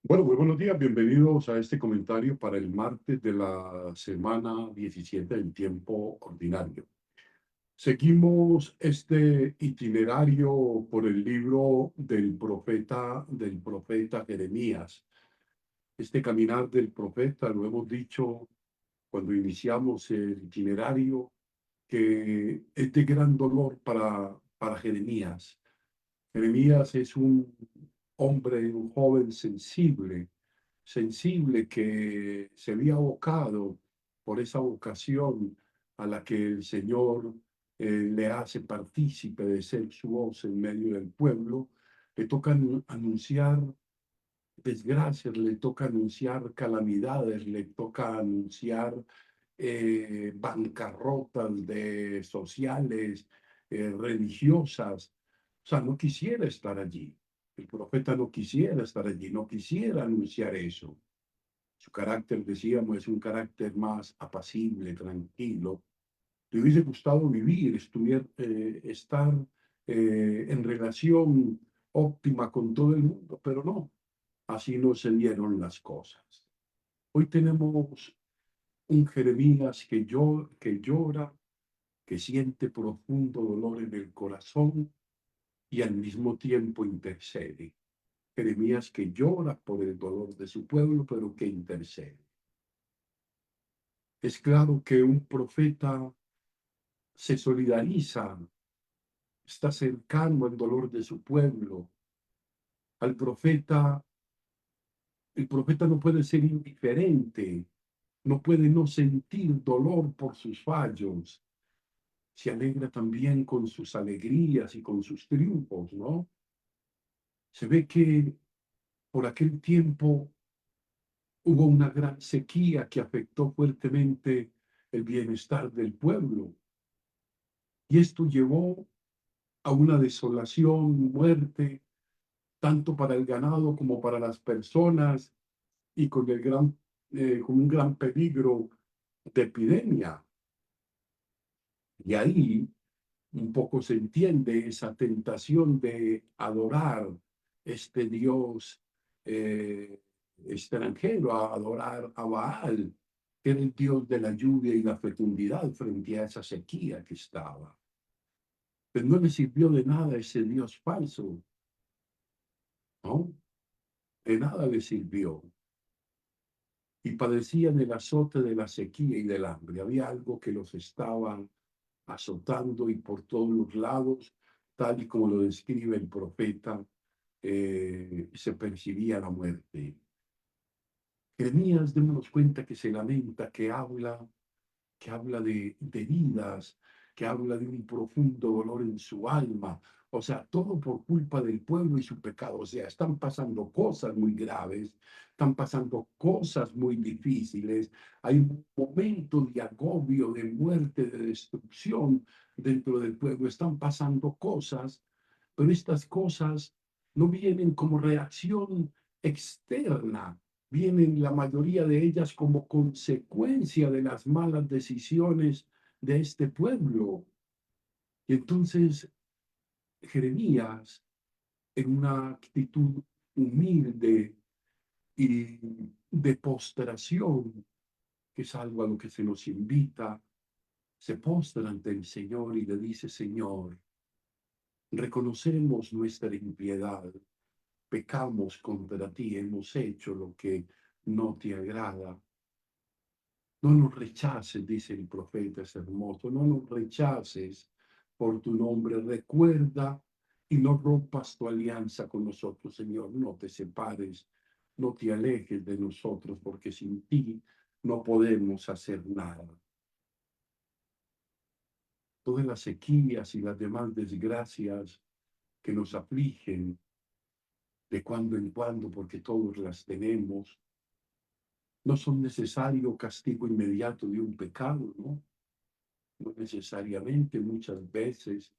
Bueno, muy buenos días, bienvenidos a este comentario para el martes de la semana 17 del tiempo ordinario. Seguimos este itinerario por el libro del profeta Jeremías. Este caminar del profeta, lo hemos dicho cuando iniciamos el itinerario, que es de gran dolor para Jeremías. Jeremías es un hombre, un joven sensible que se había abocado por esa vocación a la que el Señor le hace partícipe de ser su voz en medio del pueblo. Le toca anunciar desgracias, le toca anunciar calamidades, le toca anunciar bancarrotas de sociales, religiosas. O sea, no quisiera estar allí. El profeta no quisiera estar allí, no quisiera anunciar eso. Su carácter, decíamos, es un carácter más apacible, tranquilo. Le hubiese gustado vivir, estar en relación óptima con todo el mundo, pero no, así no se dieron las cosas. Hoy tenemos un Jeremías que llora, que siente profundo dolor en el corazón y al mismo tiempo intercede. Jeremías que llora por el dolor de su pueblo, pero que intercede. Es claro que un profeta se solidariza, está cercano al dolor de su pueblo. Al profeta, el profeta no puede ser indiferente, no puede no sentir dolor por sus fallos. Se alegra también con sus alegrías y con sus triunfos, ¿no? Se ve que por aquel tiempo hubo una gran sequía que afectó fuertemente el bienestar del pueblo. Y esto llevó a una desolación, muerte, tanto para el ganado como para las personas, y con un gran peligro de epidemia. Y ahí un poco se entiende esa tentación de adorar este Dios eh, extranjero, a adorar a Baal, que era el Dios de la lluvia y la fecundidad frente a esa sequía que estaba. Pero no le sirvió de nada ese Dios falso, ¿no? De nada le sirvió. Y padecían el azote de la sequía y del hambre. Había algo que los estaba azotando y por todos los lados, tal y como lo describe el profeta, se percibía la muerte. Jeremías, démonos cuenta que se lamenta, que habla de heridas, que habla de un profundo dolor en su alma. O sea, todo por culpa del pueblo y su pecado. O sea, están pasando cosas muy graves, están pasando cosas muy difíciles. Hay un momento de agobio, de muerte, de destrucción dentro del pueblo. Están pasando cosas, pero estas cosas no vienen como reacción externa, vienen la mayoría de ellas como consecuencia de las malas decisiones de este pueblo. Y entonces Jeremías, en una actitud humilde y de postración, que es algo a lo que se nos invita, se postra ante el Señor y le dice: Señor, reconocemos nuestra impiedad, pecamos contra ti, hemos hecho lo que no te agrada. No nos rechaces, dice el profeta, es hermoso, no nos rechaces por tu nombre. Recuerda y no rompas tu alianza con nosotros, Señor. No te separes, no te alejes de nosotros, porque sin ti no podemos hacer nada. Todas las sequías y las demás desgracias que nos afligen de cuando en cuando, porque todos las tenemos, no son necesario castigo inmediato de un pecado, ¿no? No necesariamente, muchas veces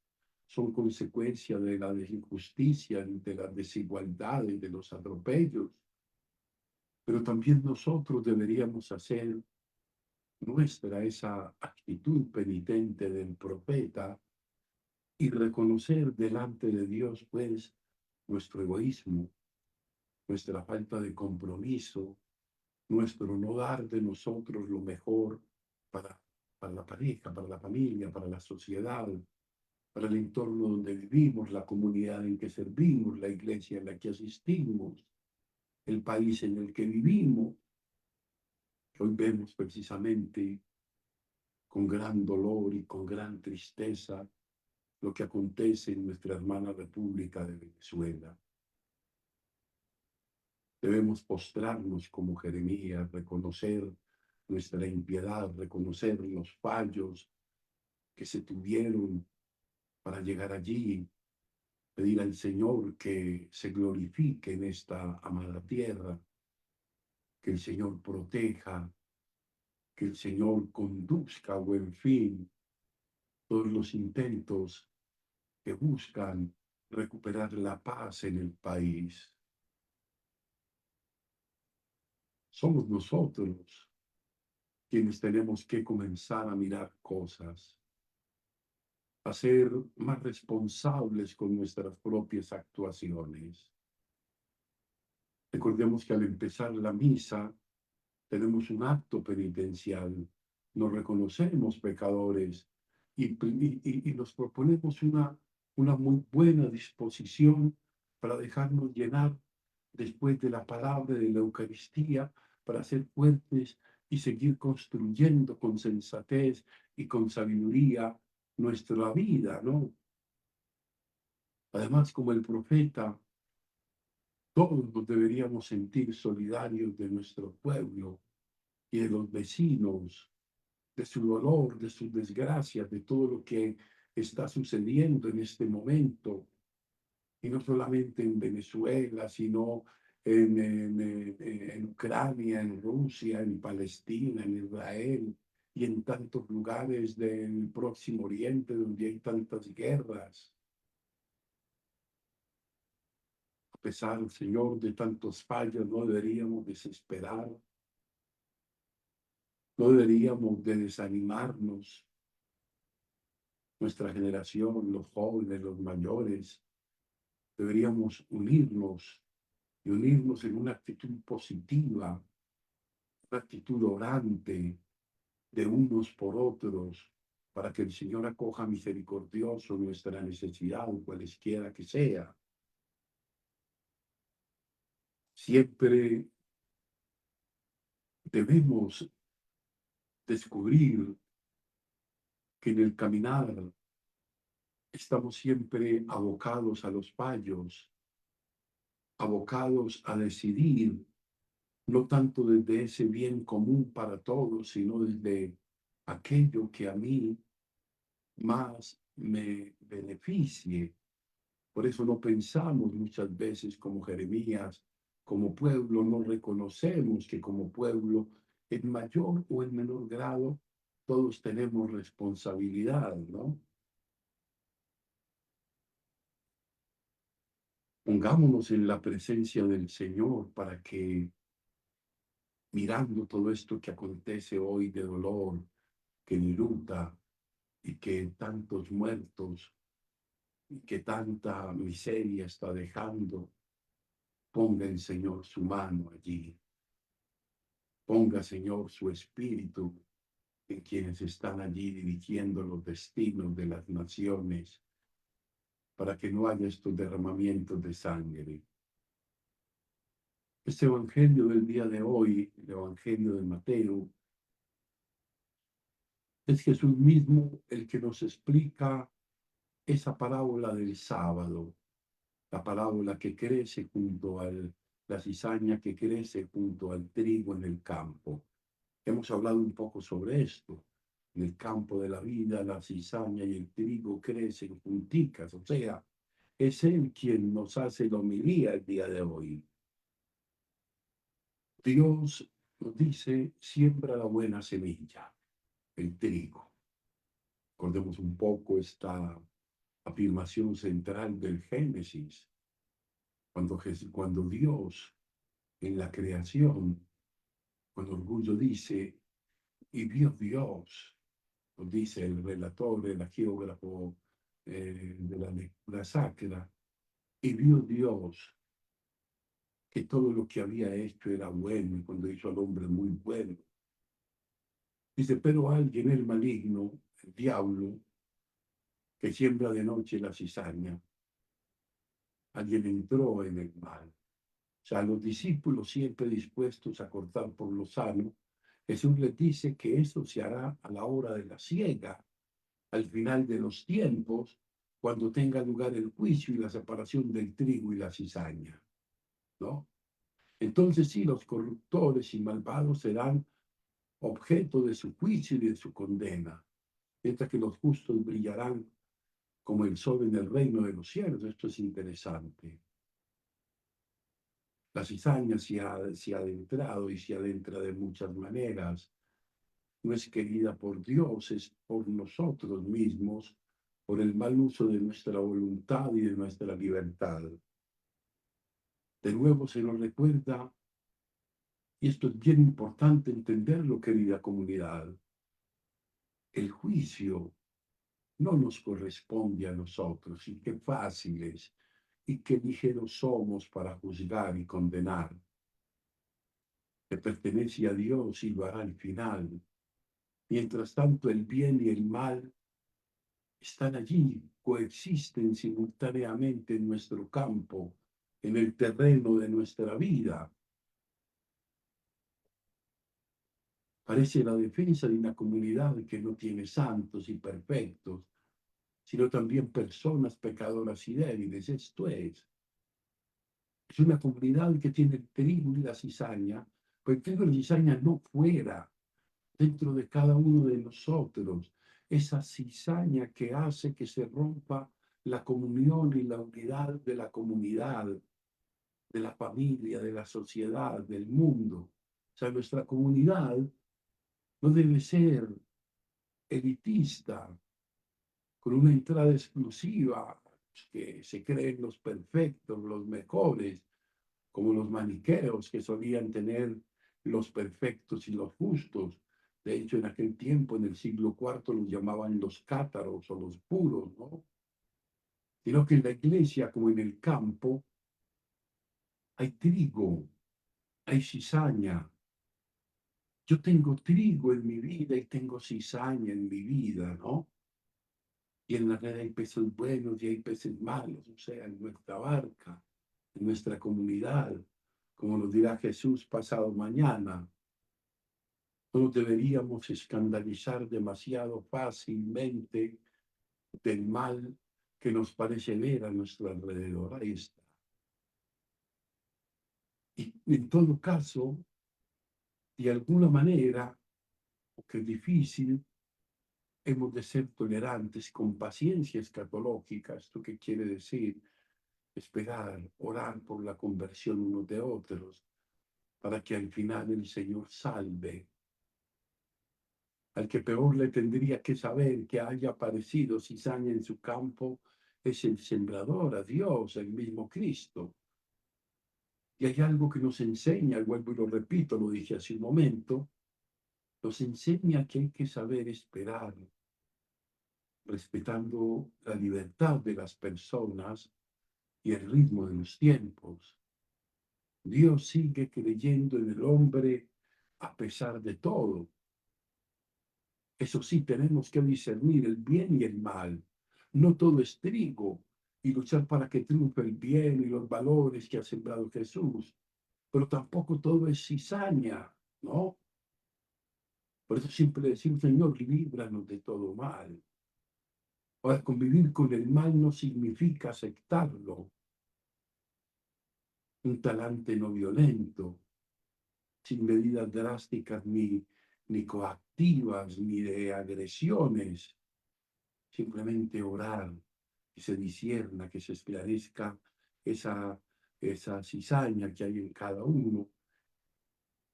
son consecuencia de la injusticia, de las desigualdades, de los atropellos, pero también nosotros deberíamos hacer nuestra esa actitud penitente del profeta y reconocer delante de Dios, pues, nuestro egoísmo, nuestra falta de compromiso, nuestro no dar de nosotros lo mejor para, para la pareja, para la familia, para la sociedad, para el entorno donde vivimos, la comunidad en que servimos, la iglesia en la que asistimos, el país en el que vivimos, que hoy vemos precisamente con gran dolor y con gran tristeza lo que acontece en nuestra hermana República de Venezuela. Debemos postrarnos como Jeremías, reconocer nuestra impiedad, reconocer los fallos que se tuvieron para llegar allí, pedir al Señor que se glorifique en esta amada tierra, que el Señor proteja, que el Señor conduzca a buen fin todos los intentos que buscan recuperar la paz en el país. Somos nosotros quienes tenemos que comenzar a mirar cosas, a ser más responsables con nuestras propias actuaciones. Recordemos que al empezar la misa tenemos un acto penitencial, nos reconocemos pecadores y nos proponemos una muy buena disposición para dejarnos llenar después de la palabra de la Eucaristía, para ser fuertes y seguir construyendo con sensatez y con sabiduría nuestra vida, ¿no? Además, como el profeta, todos nos deberíamos sentir solidarios de nuestro pueblo y de los vecinos, de su dolor, de sus desgracias, de todo lo que está sucediendo en este momento, y no solamente en Venezuela, sino en Ucrania, en Rusia, en Palestina, en Israel y en tantos lugares del Próximo Oriente donde hay tantas guerras. A pesar, Señor, de tantos fallos, no deberíamos desesperar, no deberíamos de desanimarnos. Nuestra generación, los jóvenes, los mayores, deberíamos unirnos y unirnos en una actitud positiva, una actitud orante de unos por otros, para que el Señor acoja misericordioso nuestra necesidad, cualesquiera que sea. Siempre debemos descubrir que en el caminar estamos siempre abocados a los fallos, abocados a decidir, no tanto desde ese bien común para todos, sino desde aquello que a mí más me beneficie. Por eso no pensamos muchas veces como Jeremías, como pueblo, no reconocemos que como pueblo, en mayor o en menor grado, todos tenemos responsabilidad, ¿no? Pongámonos en la presencia del Señor para que, mirando todo esto que acontece hoy de dolor, que enluta y que tantos muertos y que tanta miseria está dejando, ponga el Señor su mano allí. Ponga, Señor, su espíritu en quienes están allí dirigiendo los destinos de las naciones para que no haya estos derramamientos de sangre. Este evangelio del día de hoy, el evangelio de Mateo, es Jesús mismo el que nos explica esa parábola del sábado, la parábola que crece junto al, la cizaña que crece junto al trigo en el campo. Hemos hablado un poco sobre esto. En el campo de la vida, la cizaña y el trigo crecen junticas, o sea, es Él quien nos hace la homilía el día de hoy. Dios nos dice, siembra la buena semilla, el trigo. Recordemos un poco esta afirmación central del Génesis, cuando Dios en la creación, con orgullo dice, y vio Dios, nos dice el relator, el geógrafo de la lectura sacra, y vio Dios que todo lo que había hecho era bueno y cuando hizo al hombre muy bueno. Dice, pero alguien, el maligno, el diablo, que siembra de noche la cizaña, alguien entró en el mal. O sea, los discípulos siempre dispuestos a cortar por lo sano, Jesús les dice que eso se hará a la hora de la siega, al final de los tiempos, cuando tenga lugar el juicio y la separación del trigo y la cizaña, ¿no? Entonces sí, los corruptores y malvados serán objeto de su juicio y de su condena, mientras que los justos brillarán como el sol en el reino de los cielos. Esto es interesante. La cizaña se ha adentrado y se adentra de muchas maneras. No es querida por Dios, es por nosotros mismos, por el mal uso de nuestra voluntad y de nuestra libertad. De nuevo se nos recuerda, y esto es bien importante entenderlo, querida comunidad, el juicio no nos corresponde a nosotros, y qué fáciles y qué ligeros somos para juzgar y condenar. Le pertenece a Dios y lo hará al final. Mientras tanto, el bien y el mal están allí, coexisten simultáneamente en nuestro campo, en el terreno de nuestra vida. Parece la defensa de una comunidad que no tiene santos y perfectos, sino también personas pecadoras y débiles. Esto es una comunidad que tiene el trigo y la cizaña, pero el trigo y la cizaña no fuera, dentro de cada uno de nosotros, esa cizaña que hace que se rompa la comunión y la unidad de la comunidad, de la familia, de la sociedad, del mundo. O sea, nuestra comunidad no debe ser elitista, con una entrada exclusiva, que se creen los perfectos, los mejores, como los maniqueos que solían tener los perfectos y los justos. De hecho, en aquel tiempo, en el siglo IV, los llamaban los cátaros o los puros, ¿no? Sino que en la iglesia, como en el campo, hay trigo, hay cizaña. Yo tengo trigo en mi vida y tengo cizaña en mi vida, ¿no? Y en la red hay peces buenos y hay peces malos, o sea, en nuestra barca, en nuestra comunidad, como nos dirá Jesús pasado mañana. No nos deberíamos escandalizar demasiado fácilmente del mal que nos parece ver a nuestro alrededor. Ahí está. Y en todo caso, de alguna manera, porque es difícil, hemos de ser tolerantes con paciencia escatológica. ¿Esto qué quiere decir? Esperar, orar por la conversión unos de otros, para que al final el Señor salve. Al que peor le tendría que saber que haya aparecido cizaña en su campo es el sembrador, a Dios, el mismo Cristo. Y hay algo que nos enseña, vuelvo y lo repito, lo dije hace un momento, nos enseña que hay que saber esperar, respetando la libertad de las personas y el ritmo de los tiempos. Dios sigue creyendo en el hombre a pesar de todo. Eso sí, tenemos que discernir el bien y el mal. No todo es trigo y luchar para que triunfe el bien y los valores que ha sembrado Jesús. Pero tampoco todo es cizaña, ¿no? Por eso siempre decimos, Señor, líbranos de todo mal. Ahora, convivir con el mal no significa aceptarlo. Un talante no violento, sin medidas drásticas ni coactivas, ni de agresiones. Simplemente orar, que se discierna, que se esclarezca esa cizaña que hay en cada uno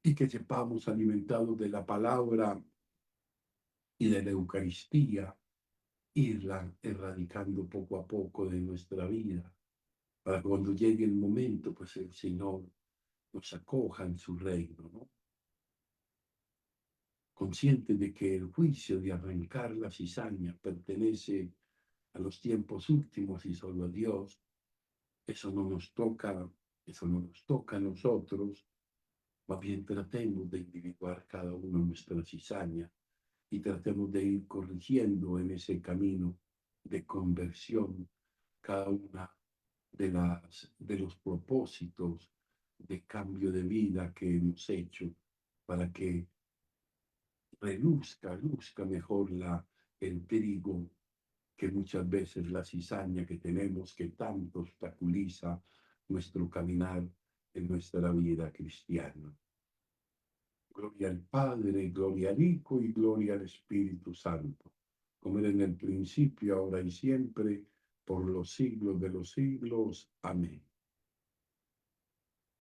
y que sepamos alimentados de la palabra y de la Eucaristía, irla erradicando poco a poco de nuestra vida, para cuando llegue el momento, pues el Señor nos acoja en su reino, ¿no? Consciente de que el juicio de arrancar la cizaña pertenece a los tiempos últimos y solo a Dios, eso no nos toca Eso no nos toca a nosotros, más bien tratemos de individuar cada uno nuestra cizaña y tratemos de ir corrigiendo en ese camino de conversión cada una de los propósitos de cambio de vida que hemos hecho para que luzca mejor el trigo que muchas veces la cizaña que tenemos que tanto obstaculiza nuestro caminar en nuestra vida cristiana. Gloria al Padre, gloria al Hijo y gloria al Espíritu Santo, como era en el principio, ahora y siempre, por los siglos de los siglos. Amén.